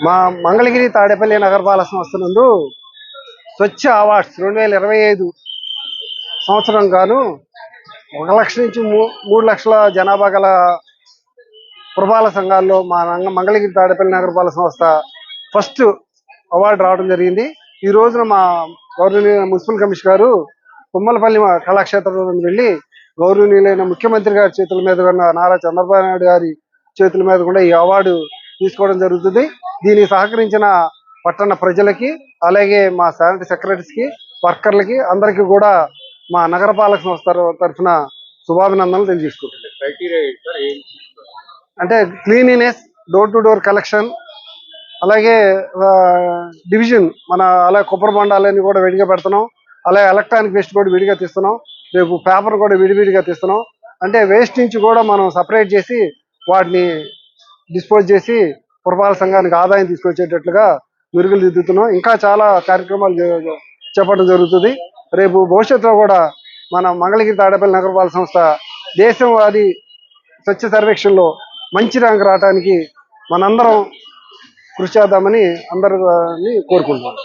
మా మంగళగిరి తాడేపల్లి నగరపాలక సంస్థ నందు స్వచ్ఛ అవార్డ్స్ 2025 సంవత్సరం గాను 1 లక్ష నుంచి 3 లక్షల జనాభా గల పురపాలక సంఘాల్లో మా మంగళగిరి తాడేపల్లి నగరపాలక సంస్థ ఫస్ట్ అవార్డు రావడం జరిగింది. ఈ రోజున మా గౌరవనీయ మున్సిపల్ కమిషనర్ గారు తుమ్మలపల్లి కళాక్షేత్రం వెళ్ళి గౌరవనీయులైన ముఖ్యమంత్రి గారి చేతుల మీద ఉన్న నారా చంద్రబాబు నాయుడు గారి చేతుల మీద కూడా ఈ అవార్డు తీసుకోవడం జరుగుతుంది. దీనికి సహకరించిన పట్టణ ప్రజలకి, అలాగే మా శానిటరీ సెక్రటరీస్ కి, వర్కర్లకి అందరికీ కూడా మా నగరపాలక సంస్థ తరఫున శుభాభినందనలు తెలియజేసుకుంటున్నాను. అంటే cleanliness, door to door collection, అలాగే డివిజన్ మన అలాగే కొబ్బరి బండాలని కూడా విడిగా పెడుతున్నాం. అలాగే ఎలక్ట్రానిక్ వేస్ట్ కూడా విడిగా తీస్తున్నాం. రేపు పేపర్ కూడా విడివిడిగా తీస్తున్నాం. అంటే వేస్ట్ నుంచి కూడా మనం సపరేట్ చేసి వాటిని డిస్పోజ్ చేసి పురపాలక సంఘానికి ఆదాయం తీసుకొచ్చేటట్లుగా మెరుగులు దిద్దుతున్నాం. ఇంకా చాలా కార్యక్రమాలు చేపట్టడం జరుగుతుంది. రేపు భవిష్యత్తులో కూడా మన మంగళగిరి తాడేపల్లి నగరపాలక సంస్థ దేశంవాది స్వచ్ఛ సర్వేక్షణలో మంచి ర్యాంక్ రావడానికి మనందరం కృషి చేద్దామని అందరిని కోరుకుంటున్నాం.